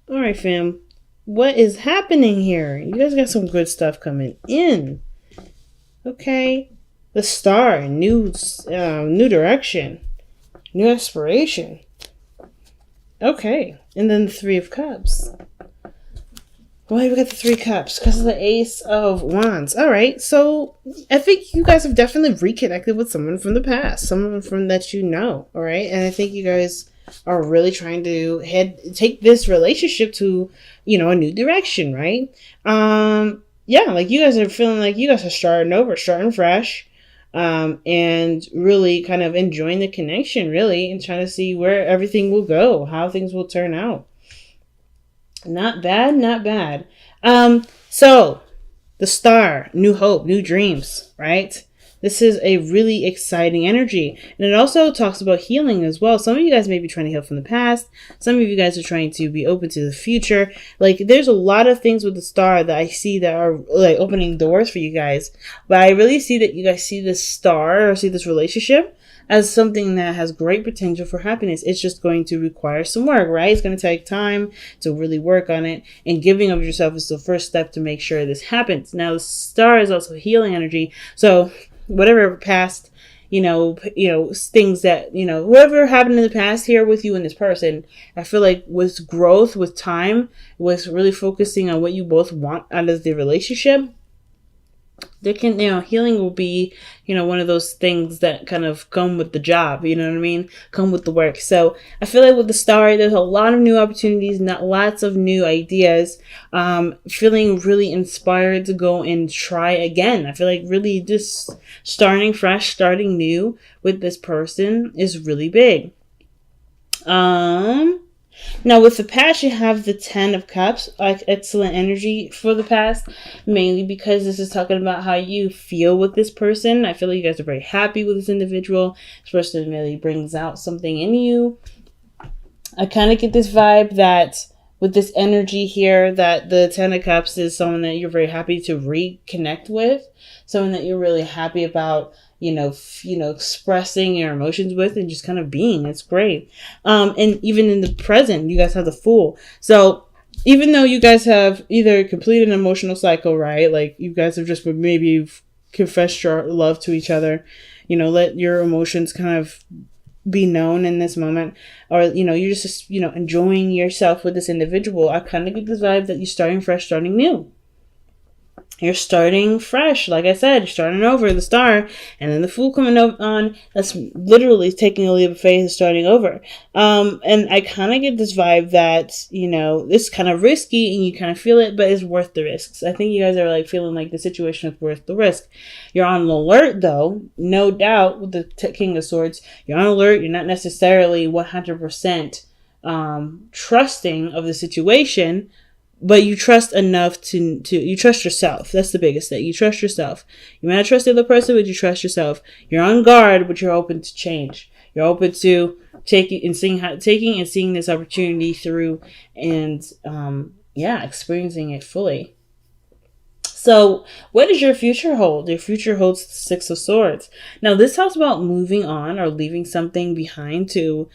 All right, fam. What is happening here? You guys got some good stuff coming in. Okay. The star, new direction, new aspiration. Okay. And then the Three of Cups. Why we got the Three Cups? Because of the Ace of Wands. All right. So I think you guys have definitely reconnected with someone from the past, someone from that you know. All right. And I think you guys are really trying to take this relationship to, a new direction, right? Yeah, like you guys are feeling like you guys are starting over, starting fresh, and really kind of enjoying the connection, really, and trying to see where everything will go, how things will turn out. Not bad, not bad. So the star, new hope, new dreams, right? This is a really exciting energy. And it also talks about healing as well. Some of you guys may be trying to heal from the past. Some of you guys are trying to be open to the future. Like, there's a lot of things with the star that I see that are like opening doors for you guys. But I really see that you guys see this star or see this relationship as something that has great potential for happiness. It's just going to require some work, right? It's going to take time to really work on it, and giving of yourself is the first step to make sure this happens. Now, the star is also healing energy. So whatever past, things that, whatever happened in the past here with you and this person, I feel like with growth, with time, with really focusing on what you both want out of the relationship, there can, healing will be, one of those things that kind of come with the job, you know what I mean? Come with the work. So I feel like with the star, there's a lot of new opportunities, not lots of new ideas. Feeling really inspired to go and try again. I feel like really just starting fresh, starting new with this person is really big. Now, with the past, you have the 10 of Cups, like excellent energy for the past, mainly because this is talking about how you feel with this person. I feel like you guys are very happy with this individual. This person really brings out something in you. I kind of get this vibe that with this energy here, that the 10 of Cups is someone that you're very happy to reconnect with, someone that you're really happy about, expressing your emotions with and just kind of being. It's great. And even in the present, you guys have the Fool. So even though you guys have either completed an emotional cycle, right? Like you guys have just maybe confessed your love to each other, let your emotions kind of be known in this moment, or you're just enjoying yourself with this individual. I kind of get this vibe that you're starting fresh, starting new. You're starting fresh. Like I said, you're starting over, the star, and then the Fool coming on. That's literally taking a leap of faith and starting over. And I kind of get this vibe that, it's kind of risky and you kind of feel it, but it's worth the risks. I think you guys are like feeling like the situation is worth the risk. You're on alert though, no doubt, with the King of Swords. You're on alert. You're not necessarily 100% trusting of the situation, but you trust enough to you trust yourself. That's the biggest thing. You trust yourself. You might not trust the other person, but you trust yourself. You're on guard, but you're open to change. You're open to taking and seeing this opportunity through, and experiencing it fully. So what does your future hold? Your future holds the Six of Swords. Now this talks about moving on or leaving something behind to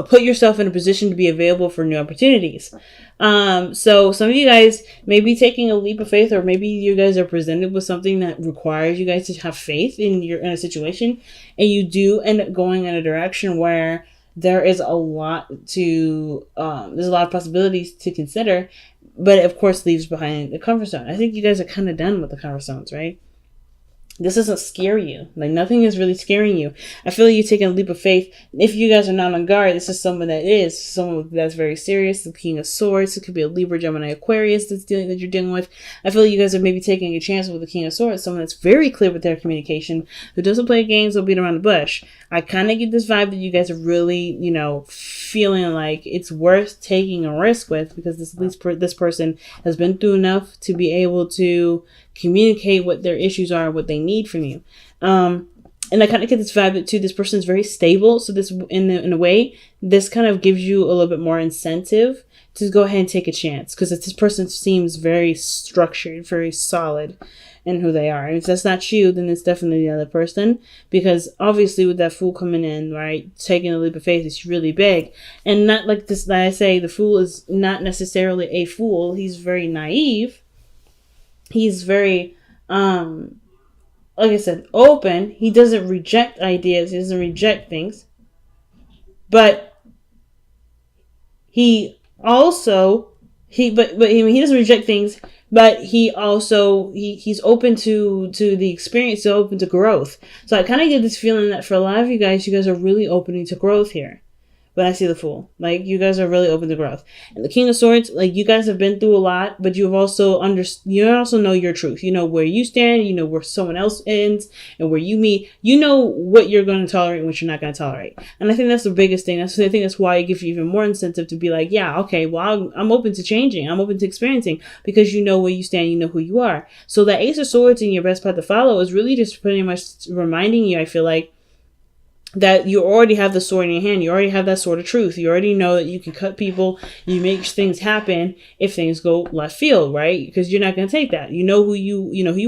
put yourself in a position to be available for new opportunities. So some of you guys may be taking a leap of faith, or maybe you guys are presented with something that requires you guys to have faith in a situation, and you do end up going in a direction where there is a lot there's a lot of possibilities to consider, but it of course leaves behind the comfort zone. I think you guys are kind of done with the comfort zones, right? This doesn't scare you. Like, nothing is really scaring you. I feel like you're taking a leap of faith. If you guys are not on guard, this is someone that's very serious. The King of Swords. It could be a Libra, Gemini, Aquarius that you're dealing with. I feel like you guys are maybe taking a chance with the King of Swords. Someone that's very clear with their communication, who doesn't play games or beat around the bush. I kind of get this vibe that you guys are really, feeling like it's worth taking a risk with, because this person has been through enough to be able to communicate what their issues are, what they need from you. And I kind of get this vibe that too, this person is very stable. So this, in a way, this kind of gives you a little bit more incentive to go ahead and take a chance, because this person seems very structured, very solid in who they are. And if that's not you, then it's definitely the other person, because obviously with that Fool coming in, right, taking a leap of faith is really big. And not like this, like I say, the Fool is not necessarily a fool. He's very naive. He's very, like I said, open. He doesn't reject ideas. He doesn't reject things. But he also, he doesn't reject things, but he also, he's open to the experience, so open to growth. So I kind of get this feeling that for a lot of you guys are really opening to growth here. When I see the Fool, like, you guys are really open to growth. And the King of Swords, like, you guys have been through a lot, but you also know your truth. You know where you stand, you know where someone else ends, and where you meet. You know what you're going to tolerate and what you're not going to tolerate. And I think that's the biggest thing. I think that's why it gives you even more incentive to be like, yeah, okay, well, I'm open to changing. I'm open to experiencing, because you know where you stand, you know who you are. So that Ace of Swords in your best path to follow is really just pretty much reminding you, I feel like, that you already have the sword in your hand. You already have that sword of truth. You already know that you can cut people. You make things happen if things go left field, right? Because you're not going to take that. You know who you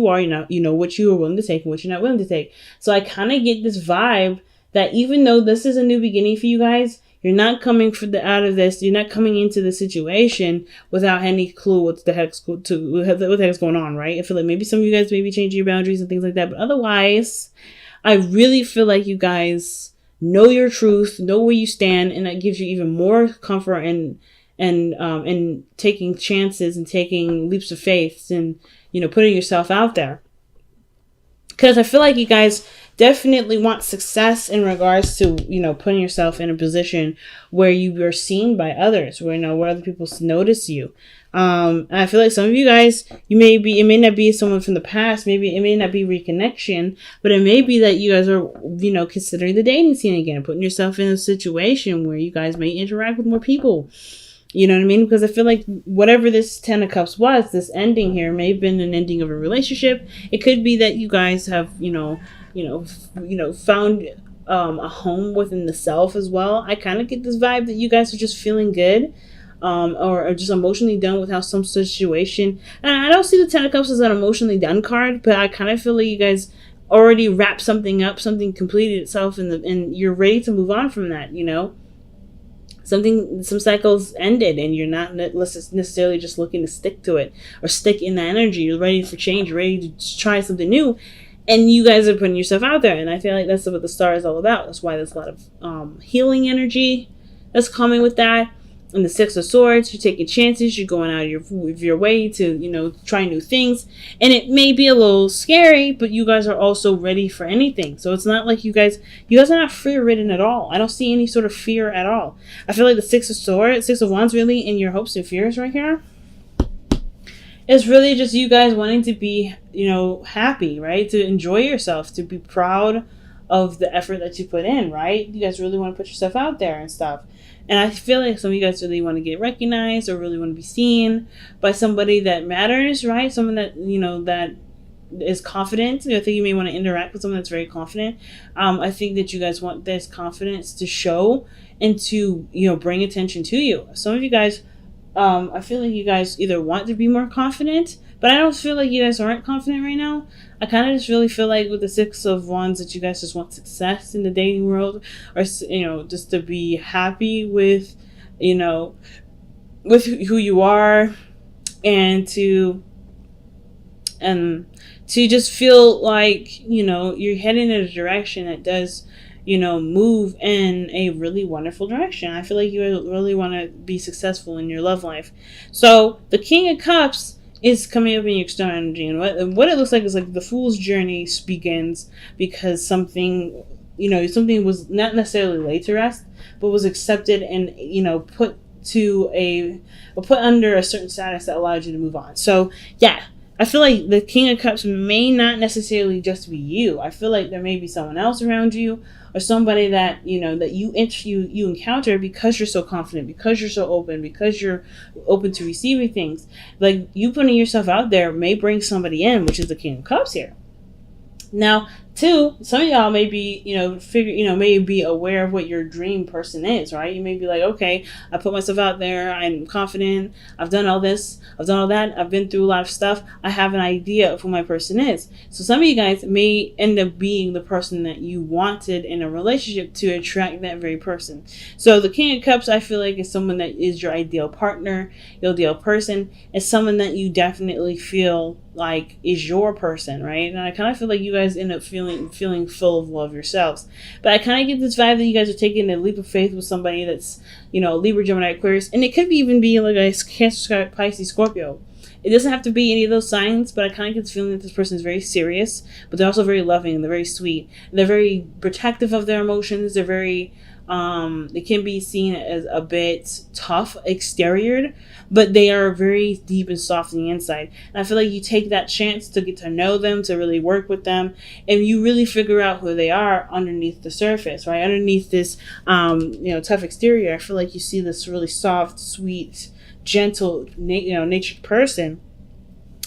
are. You know what you are willing to take and what you're not willing to take. So I kind of get this vibe that even though this is a new beginning for you guys, you're not coming out of this. You're not coming into the situation without any clue what the heck's going on, right? I feel like maybe some of you guys may be changing your boundaries and things like that, but otherwise, I really feel like you guys know your truth, know where you stand, and that gives you even more comfort and taking chances and taking leaps of faith and, putting yourself out there. Because I feel like you guys definitely want success in regards to, putting yourself in a position where you are seen by others, where other people notice you. I feel like some of you guys, it may not be someone from the past, maybe it may not be reconnection, but it may be that you guys are, considering the dating scene again, putting yourself in a situation where you guys may interact with more people. You know what I mean? Because I feel like whatever this 10 of Cups was, this ending here may have been an ending of a relationship. It could be that you guys have, found a home within the self as well. I kind of get this vibe that you guys are just feeling good. Or just emotionally done with how some situation. And I don't see the 10 of Cups as an emotionally done card, but I kind of feel like you guys already wrapped something up, something completed itself, and you're ready to move on from that. Some cycles ended, and you're not necessarily just looking to stick to it or stick in the energy. You're ready for change, you're ready to try something new, and you guys are putting yourself out there. And I feel like that's what the star is all about. That's why there's a lot of healing energy that's coming with that. And the Six of Swords, you're taking chances, you're going out of your way to, try new things. And it may be a little scary, but you guys are also ready for anything. So it's not like you guys are not fear-ridden at all. I don't see any sort of fear at all. I feel like the Six of Wands really in your hopes and fears right here. It's really just you guys wanting to be, happy, right? To enjoy yourself, to be proud of the effort that you put in, right? You guys really want to put yourself out there and stuff. And I feel like some of you guys really want to get recognized or really want to be seen by somebody that matters, right? Someone that, that is confident. I think you may want to interact with someone that's very confident. I think that you guys want this confidence to show and to, bring attention to you. Some of you guys, I feel like you guys either want to be more confident, but I don't feel like you guys aren't confident right now. I kind of just really feel like with the Six of Wands that you guys just want success in the dating world, or, just to be happy with, with who you are, and to just feel like, you're heading in a direction that does, move in a really wonderful direction. I feel like you really want to be successful in your love life. So the King of Cups is coming up in your external energy, and what it looks like is like the Fool's journey begins because something was not necessarily laid to rest, but was accepted and put under a certain status that allowed you to move on. So yeah, I feel like the King of Cups may not necessarily just be you. I feel like there may be someone else around you, or somebody that that you encounter because you're so confident, because you're so open, because you're open to receiving things. Like, you putting yourself out there may bring somebody in, which is the King of Cups here. Now, Two, some of y'all may be, may be aware of what your dream person is, right? You may be like, okay, I put myself out there, I'm confident, I've done all this, I've done all that, I've been through a lot of stuff, I have an idea of who my person is. So some of you guys may end up being the person that you wanted in a relationship to attract that very person. So the King of Cups, I feel like, is someone that is your ideal partner, your ideal person. It's someone that you definitely feel like is your person, right? And I kind of feel like you guys end up feeling full of love yourselves. But I kind of get this vibe that you guys are taking a leap of faith with somebody that's, Libra, Gemini, Aquarius, and it could even be like a Cancer, Pisces, Scorpio. It doesn't have to be any of those signs, but I kind of get this feeling that this person is very serious, but they're also very loving and they're very sweet. They're very protective of their emotions. They're very, they can be seen as a bit tough exterior, but they are very deep and soft on the inside. And I feel like you take that chance to get to know them, to really work with them, and you really figure out who they are underneath the surface, right? Underneath this, tough exterior, I feel like you see this really soft, sweet, gentle, natured person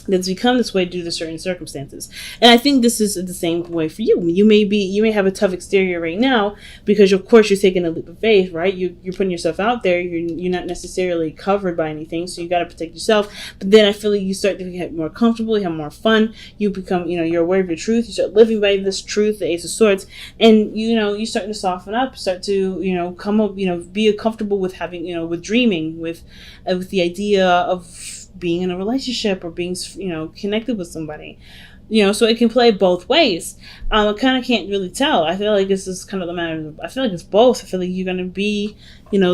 that's become this way due to certain circumstances. And I think this is the same way for you. You may have a tough exterior right now because of course you're taking a leap of faith, right? You're putting yourself out there. You're not necessarily covered by anything, so you got to protect yourself. But then I feel like you start to get more comfortable, you have more fun. You become, you're aware of your truth. You start living by this truth, the Ace of Swords, and you starting to soften up, start to come up, be comfortable with having, with dreaming, with the idea of being in a relationship or being connected with somebody, so it can play both ways. I kind of can't really tell. I feel like this is kind of the matter. I feel like it's both. I feel like you're going to be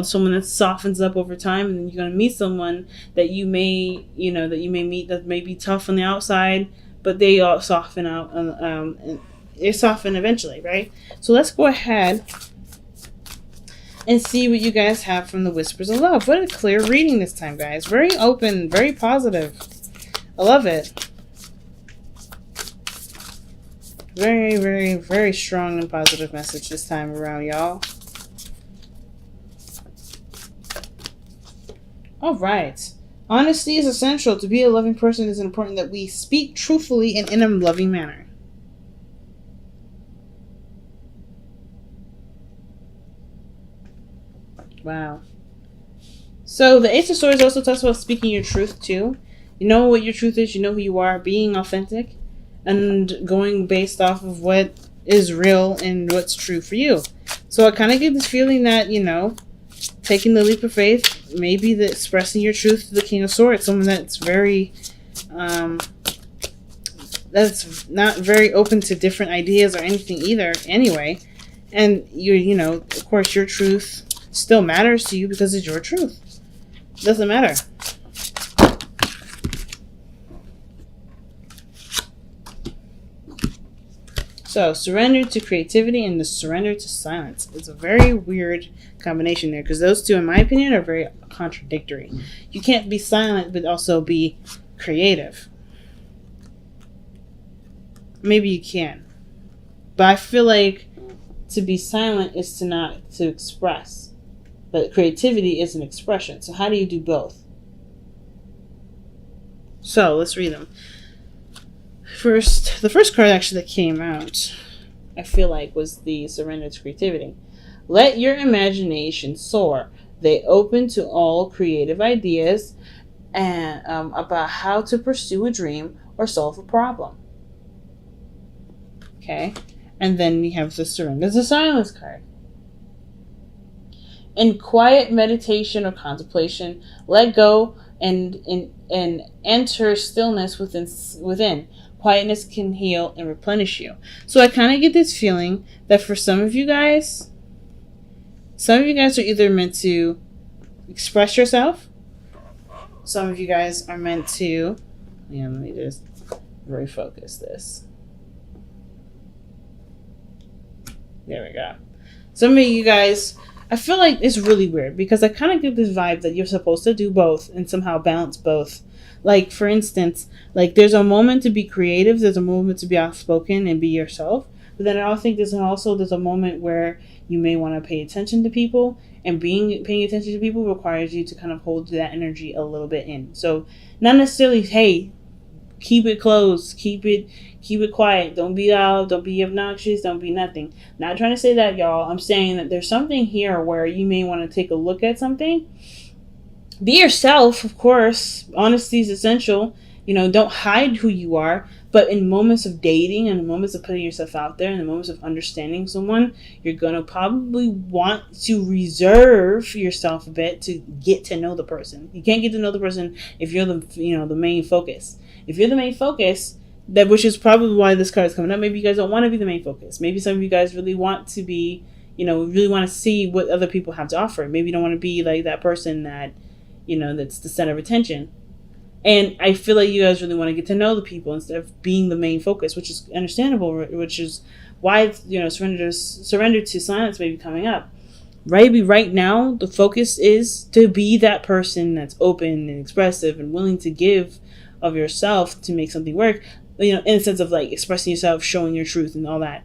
someone that softens up over time, and then you're going to meet someone that you may meet that may be tough on the outside, but they all soften out, and they soften eventually, right? So let's go ahead and see what you guys have from the Whispers of Love. What a clear reading this time, guys. Very open, very positive. I love it. Very, very, very strong and positive message this time around, y'all. All right. Honesty is essential. To be a loving person, it is important that we speak truthfully and in a loving manner. Wow. So the Ace of Swords also talks about speaking your truth too. You know what your truth is, you know who you are, being authentic, and going based off of what is real and what's true for you. So I kind of get this feeling that, taking the leap of faith, maybe the expressing your truth to the King of Swords, someone that's very, that's not very open to different ideas or anything either anyway. And of course your truth still matters to you because it's your truth. It doesn't matter. So, surrender to creativity and the surrender to silence. It's a very weird combination there because those two, in my opinion, are very contradictory. You can't be silent but also be creative. Maybe you can. But I feel like to be silent is to express. But creativity is an expression. So how do you do both? So let's read them. The first card actually that came out, I feel like, was the surrender to creativity. Let your imagination soar. They open to all creative ideas and about how to pursue a dream or solve a problem. Okay, and then we have the surrender to silence card. In quiet meditation or contemplation, let go and enter stillness within. Quietness can heal and replenish you. So I kind of get this feeling that for some of you guys are either meant to express yourself. Some of you guys are meant to, let me just refocus this. There we go. Some of you guys, I feel like it's really weird because I kind of get this vibe that you're supposed to do both and somehow balance both. Like, for instance, like there's a moment to be creative, there's a moment to be outspoken and be yourself. But then I think there's a moment where you may want to pay attention to people, and paying attention to people requires you to kind of hold that energy a little bit in. So not necessarily, hey, Keep it closed. Keep it quiet. Don't be loud. Don't be obnoxious. Don't be nothing. Not trying to say that, y'all. I'm saying that there's something here where you may want to take a look at something. Be yourself, of course. Honesty is essential. Don't hide who you are. But in moments of dating and in moments of putting yourself out there and in moments of understanding someone, you're going to probably want to reserve yourself a bit to get to know the person. You can't get to know the person if you're the main focus. If you're the main focus, which is probably why this card is coming up. Maybe you guys don't want to be the main focus. Maybe some of you guys really want to be, really want to see what other people have to offer. Maybe you don't want to be like that person that, that's the center of attention. And I feel like you guys really want to get to know the people instead of being the main focus, which is understandable, which is why, surrender to silence may be coming up. Maybe right now, the focus is to be that person that's open and expressive and willing to give of yourself to make something work, in the sense of like expressing yourself, showing your truth and all that.